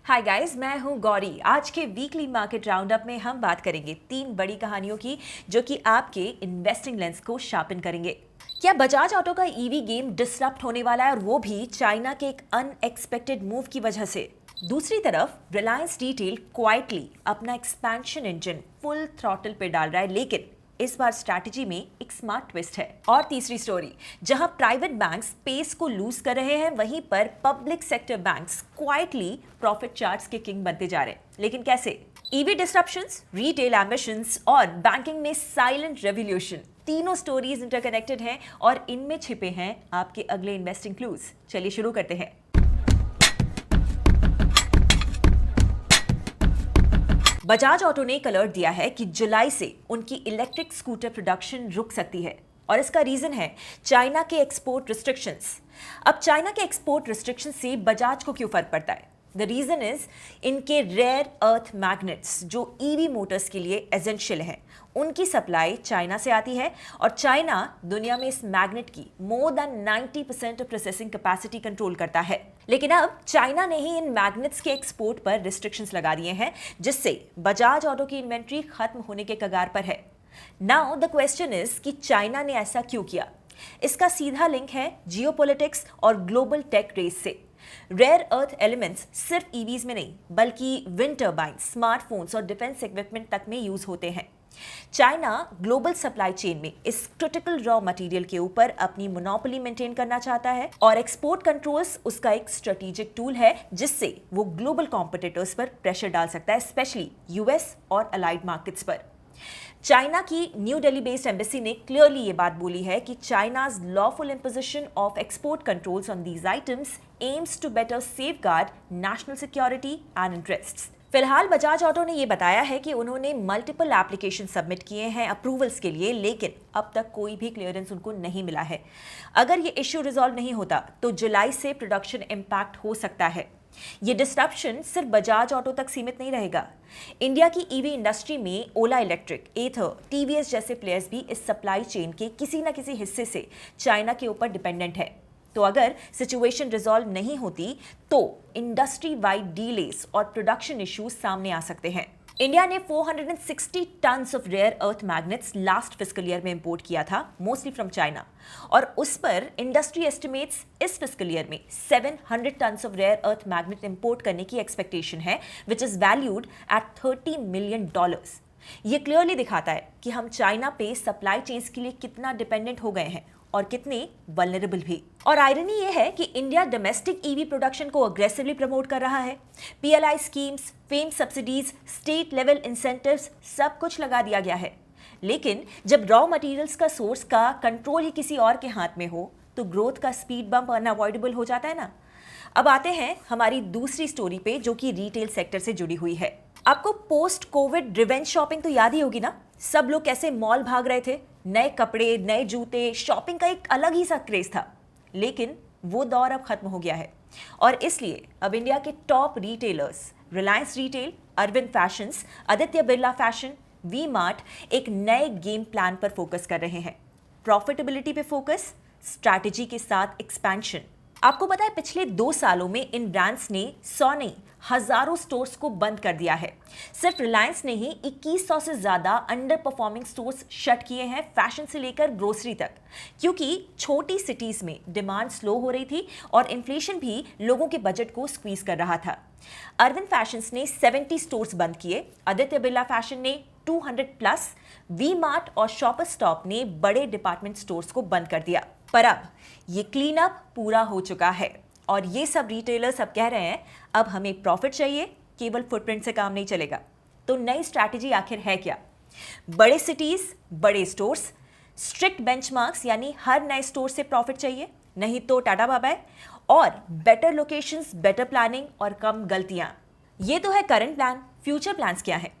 Hi guys, मैं हूं गौरी। आज के वीकली मार्केट राउंडअप में हम बात करेंगे 3 बड़ी कहानियों की जो कि आपके इन्वेस्टिंग लेंस को शार्पन करेंगे। क्या बजाज ऑटो का ईवी गेम डिसरप्ट होने वाला है, और वो भी चाइना के एक अनएक्सपेक्टेड मूव की वजह से? दूसरी तरफ रिलायंस रिटेल क्वाइटली अपना एक्सपेंशन इंजन फुल थ्रॉटल पे डाल रहा है, लेकिन इस बार स्ट्रैटेजी में एक स्मार्ट ट्विस्ट है। और तीसरी स्टोरी, जहां प्राइवेट बैंक्स पेस को लूज कर रहे हैं, वहीं पर public sector banks quietly profit charts के किंग बनते जा रहे हैं। लेकिन कैसे? ईवी डिस्ट्रप्शंस, रिटेल एम्बिशंस और बैंकिंग में साइलेंट रेवोल्यूशन, तीनों स्टोरीज इंटरकनेक्टेड हैं और इनमें छिपे हैं आपके अगले इन्वेस्टिंग क्लूज। चलिए शुरू करते हैं। बजाज ऑटो ने एक अलर्ट दिया है कि जुलाई से उनकी इलेक्ट्रिक स्कूटर प्रोडक्शन रुक सकती है, और इसका रीजन है चाइना के एक्सपोर्ट रिस्ट्रिक्शंस। अब चाइना के एक्सपोर्ट रिस्ट्रिक्शन से बजाज को क्यों फर्क पड़ता है? द रीजन इज इनके रेयर अर्थ मैग्नेट्स जो ईवी मोटर्स के लिए एसेंशियल हैं, उनकी सप्लाई चाइना से आती है, और चाइना दुनिया में इस मैग्नेट की more than 90% of processing capacity control करता है। लेकिन अब चाइना ने ही इन मैग्नेट्स के एक्सपोर्ट पर रिस्ट्रिक्शंस लगा दिए हैं, जिससे बजाज ऑटो की इन्वेंट्री खत्म होने के कगार पर है। नाउ द क्वेश्चन इज कि चाइना ने ऐसा क्यों किया? इसका सीधा लिंक है जियोपॉलिटिक्स और ग्लोबल टेक रेस से। रेयर अर्थ एलिमेंट्स सिर्फ ईवीज में नहीं, बल्कि विंड टर्बाइन, स्मार्टफोन्स और डिफेंस इक्विपमेंट तक में यूज होते हैं। चाइना ग्लोबल सप्लाई चेन में इस क्रिटिकल रॉ मटेरियल के ऊपर अपनी मोनोपोली मेंटेन करना चाहता है, और एक्सपोर्ट कंट्रोल्स उसका एक स्ट्रेटेजिक टूल है जिससे वो ग्लोबल कॉम्पिटिटर्स पर प्रेशर डाल सकता है, स्पेशली यूएस और अलाइड मार्केट्स पर। चाइना की न्यू दिल्ली बेस्ड एम्बेसी ने क्लियरली ये बात बोली है कि China's lawful imposition of export controls on these items aims to better safeguard national security and interests. फिलहाल बजाज ऑटो ने यह बताया है कि उन्होंने मल्टीपल एप्लीकेशन सबमिट किए हैं अप्रूवल्स के लिए, लेकिन अब तक कोई भी क्लियरेंस उनको नहीं मिला है। अगर ये इश्यू रिजॉल्व नहीं होता तो जुलाई से प्रोडक्शन इम्पैक्ट हो सकता है। ये डिस्ट्रप्शन सिर्फ बजाज ऑटो तक सीमित नहीं रहेगा। इंडिया की ईवी इंडस्ट्री में ओला इलेक्ट्रिक, एथर, टीवीएस जैसे प्लेयर्स भी इस सप्लाई चेन के किसी न किसी हिस्से से चाइना के ऊपर डिपेंडेंट है। तो अगर सिचुएशन रिजॉल्व नहीं होती तो इंडस्ट्री वाइड डीलेस और प्रोडक्शन इश्यूज सामने आ सकते हैं। इंडिया ने 460 tons of rare earth magnets last fiscal year में इंपोर्ट किया था, मोस्टली फ्रॉम चाइना, और उस पर इंडस्ट्री एस्टिमेट्स इस फिस्कल ईयर में 700 tons of rare earth magnet import करने की एक्सपेक्टेशन है, which is valued at $30 million. ये क्लियरली दिखाता है कि हम चाइना पे सप्लाई चेन्स के लिए कितना डिपेंडेंट हो गए हैं और कितने वल्नरेबल भी। और आयरनी ये है कि इंडिया डोमेस्टिक ईवी प्रोडक्शन को अग्रेसिवली प्रमोट कर रहा है। PLI schemes, fame subsidies, state level incentives, सब कुछ लगा दिया गया है। लेकिन जब रॉ मटेरियल्स का सोर्स का कंट्रोल ही किसी और के हाथ में हो तो ग्रोथ का स्पीड बम्प अनअवॉइडेबल हो जाता है ना। अब आते हैं हमारी दूसरी स्टोरी पे, जो कि रिटेल सेक्टर से जुड़ी हुई है। आपको पोस्ट कोविड रिवेंज शॉपिंग तो याद ही होगी ना। सब लोग कैसे मॉल भाग रहे थे, नए कपड़े, नए जूते, शॉपिंग का एक अलग ही सा क्रेज था। लेकिन वो दौर अब खत्म हो गया है, और इसलिए अब इंडिया के top retailers Reliance retail, Arvind fashions, Aditya Birla fashion, V mart एक नए गेम प्लान पर फोकस कर रहे हैं। प्रॉफिटेबिलिटी पे फोकस, स्ट्रैटेजी के साथ एक्सपेंशन। आपको पता है पिछले 2 सालों में इन ब्रांड्स ने 100 नहीं हजारों स्टोर्स को बंद कर दिया है। सिर्फ रिलायंस ने ही 2100 से ज्यादा अंडर परफॉर्मिंग स्टोर्स शट किए हैं, फैशन से लेकर ग्रोसरी तक, क्योंकि छोटी सिटीज में डिमांड स्लो हो रही थी और इन्फ्लेशन भी लोगों के बजट को स्क्वीज कर रहा था। अरविंद फैशंस ने 70 स्टोर्स बंद किए, आदित्य बिरला फैशन ने 200 प्लस, वी मार्ट और शॉपर स्टॉप ने बड़े डिपार्टमेंट स्टोर्स को बंद कर दिया। पर अब ये क्लीन अप पूरा हो चुका है, और ये सब रिटेलर्स अब कह रहे हैं अब हमें प्रॉफिट चाहिए, केवल फुटप्रिंट से काम नहीं चलेगा। तो नई स्ट्रैटेजी आखिर है क्या? बड़े सिटीज, बड़े स्टोर्स, स्ट्रिक्ट बेंचमार्क्स, यानी हर नए स्टोर से प्रॉफिट चाहिए, नहीं तो टाटा बाय बाय, और बेटर लोकेशंस, बेटर प्लानिंग और कम गलतियां। ये तो है करंट प्लान। फ्यूचर प्लान्स क्या है?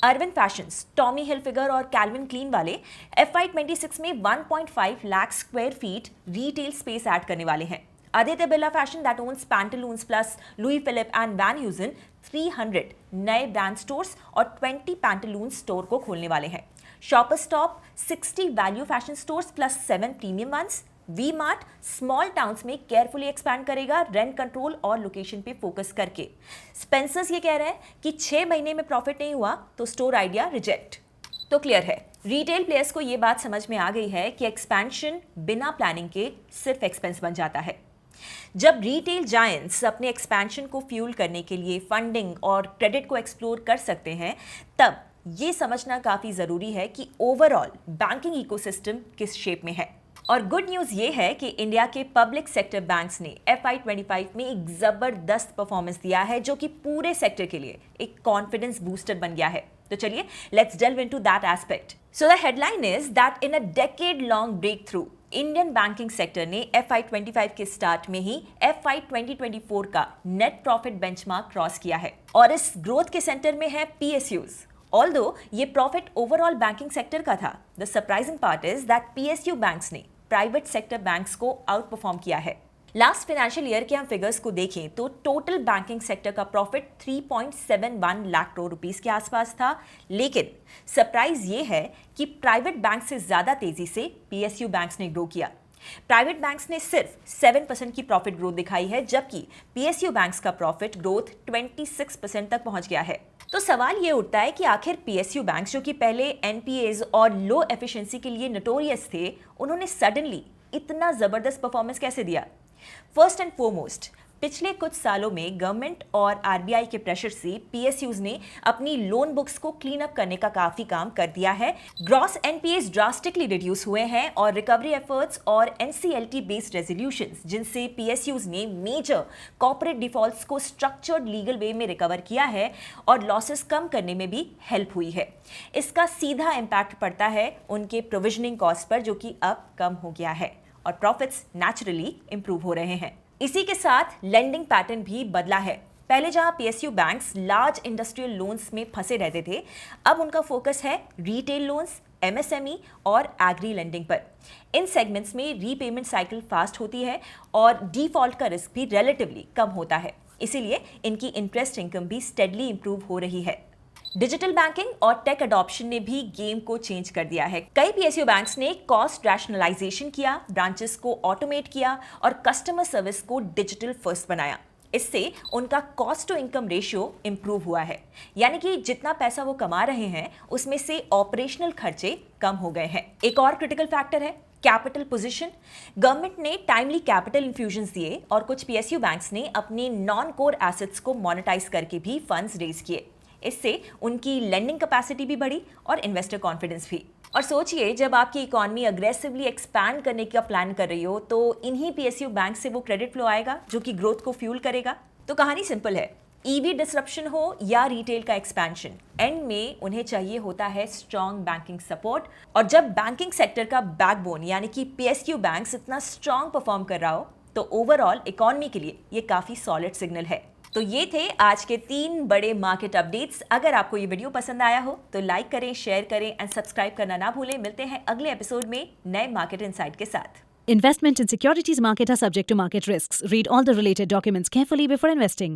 अरविंद फैशंस, टॉमी हिलफिगर और कैल्विन क्लीन वाले FY26 में 1.5 lakh square feet retail space add करने वाले हैं। Aditya Birla fashion that owns Pantaloons plus Louis Philippe and Van Heusen 300 नए ब्रांड स्टोर्स और 20 पैंटालून्स स्टोर को खोलने वाले हैं। Shopper stop 60 value fashion stores plus 7 premium ones, V mart small towns में केयरफुली एक्सपैंड करेगा, रेंट कंट्रोल और लोकेशन पे फोकस करके। स्पेंसर्स ये कह रहे हैं कि 6 महीने में प्रॉफिट नहीं हुआ तो स्टोर आइडिया रिजेक्ट। तो क्लियर है, रिटेल प्लेयर्स को ये बात समझ में आ गई है कि एक्सपेंशन बिना प्लानिंग के सिर्फ एक्सपेंस बन जाता है। जब रिटेल जायंट्स अपने एक्सपेंशन को फ्यूल करने के लिए फंडिंग और क्रेडिट को एक्सप्लोर कर सकते हैं, तब ये समझना काफी जरूरी है कि ओवरऑल बैंकिंग इकोसिस्टम किस शेप में है। और गुड न्यूज ये है कि इंडिया के पब्लिक सेक्टर बैंक्स ने FY25 में एक जबरदस्त परफॉर्मेंस दिया है, जो कि पूरे सेक्टर के लिए एक कॉन्फिडेंस बूस्टर बन गया है। तो चलिए, let's delve into that aspect. So the headline is that in a decade long breakthrough, Indian banking sector ने FY25 के स्टार्ट में ही FY 2024 का नेट प्रॉफिट बेंचमार्क क्रॉस किया है। और इस ग्रोथ के सेंटर में है PSUs। ऑल्दो ये प्रॉफिट ओवरऑल बैंकिंग सेक्टर का था, the surprising part is that PSU banks ने प्राइवेट सेक्टर बैंक्स को आउट परफॉर्म किया है। लास्ट फाइनेंशियल ईयर के हम फिगर्स को देखें तो टोटल बैंकिंग सेक्टर का प्रॉफिट 3.71 लाख करोड़ रुपीस के आसपास था, लेकिन सरप्राइज ये है कि प्राइवेट बैंक से ज्यादा तेजी से PSU बैंक्स ने ग्रो किया। प्राइवेट बैंक्स ने सिर्फ 7% की प्रॉफिट ग्रोथ दिखाई है, जबकि PSU बैंक्स का प्रॉफिट ग्रोथ 26% तक पहुंच गया है। तो सवाल ये उठता है कि आखिर PSU बैंक्स, जो कि पहले NPAs और लो एफिशिएंसी के लिए नोटोरियस थे, उन्होंने सडनली इतना जबरदस्त परफॉर्मेंस कैसे दिया? फर्स्ट एंड फोरमोस्ट, पिछले कुछ सालों में गवर्नमेंट और RBI के प्रेशर से PSUs ने अपनी लोन बुक्स को क्लीन अप करने का काफी काम कर दिया है। ग्रॉस NPAs ड्रास्टिकली रिड्यूस हुए हैं और रिकवरी एफर्ट्स और NCLT बेस्ड रेजोल्यूशंस, जिनसे PSUs ने मेजर कॉर्पोरेट डिफॉल्ट्स को स्ट्रक्चर्ड लीगल वे में रिकवर किया है और लॉसेस कम करने में भी हेल्प हुई है। इसका सीधा इम्पैक्ट पड़ता है उनके प्रोविजनिंग कॉस्ट पर, जो कि अब कम हो गया है और प्रॉफिट्स नेचुरली इंप्रूव हो रहे हैं। इसी के साथ लेंडिंग पैटर्न भी बदला है। पहले जहां PSU banks large industrial loans में फंसे रहते थे, अब उनका फोकस है रिटेल लोन्स, MSME और एग्री लेंडिंग पर। इन सेगमेंट्स में रीपेमेंट साइकिल फास्ट होती है और डिफॉल्ट का रिस्क भी रिलेटिवली कम होता है, इसीलिए इनकी इंटरेस्ट इनकम भी स्टेडली इंप्रूव हो रही है। डिजिटल बैंकिंग और टेक अडॉप्शन ने भी गेम को चेंज कर दिया है। कई PSU बैंक्स ने कॉस्ट रैशनलाइजेशन किया, ब्रांचेस को ऑटोमेट किया और कस्टमर सर्विस को डिजिटल फर्स्ट बनाया। इससे उनका cost to income ratio improve हुआ है, यानी कि जितना पैसा वो कमा रहे हैं उसमें से ऑपरेशनल खर्चे कम हो गए हैं। एक और क्रिटिकल फैक्टर है कैपिटल पोजीशन। गवर्नमेंट ने टाइमली कैपिटल इन्फ्यूजन्स दिए और कुछ PSU बैंक्स ने अपने नॉन कोर एसेट्स को मोनेटाइज करके भी फंड्स रेज किए। इससे उनकी लेंडिंग कैपेसिटी भी बढ़ी और इन्वेस्टर कॉन्फिडेंस भी। और सोचिए, जब आपकी इकोनॉमी अग्रेसिवली एक्सपैंड करने का प्लान कर रही हो, तो इन्हीं PSU बैंक से वो क्रेडिट फ्लो आएगा जो कि ग्रोथ को फ्यूल करेगा। तो कहानी सिंपल है, EV डिसरप्शन हो या रिटेल का एक्सपेंशन, एंड में उन्हें चाहिए होता है स्ट्रॉन्ग बैंकिंग सपोर्ट। और जब बैंकिंग सेक्टर का बैकबोन यानी कि PSU बैंक्स इतना स्ट्रॉन्ग परफॉर्म कर रहा हो, तो ओवरऑल इकोनॉमी के लिए ये काफी सॉलिड सिग्नल है। तो ये थे आज के 3 बड़े मार्केट अपडेट्स। अगर आपको ये वीडियो पसंद आया हो तो लाइक करें, शेयर करें एंड सब्सक्राइब करना ना भूलें। मिलते हैं अगले एपिसोड में नए मार्केट इनसाइट के साथ। Investment in securities market are subject to market risks. Read all the related documents carefully before investing.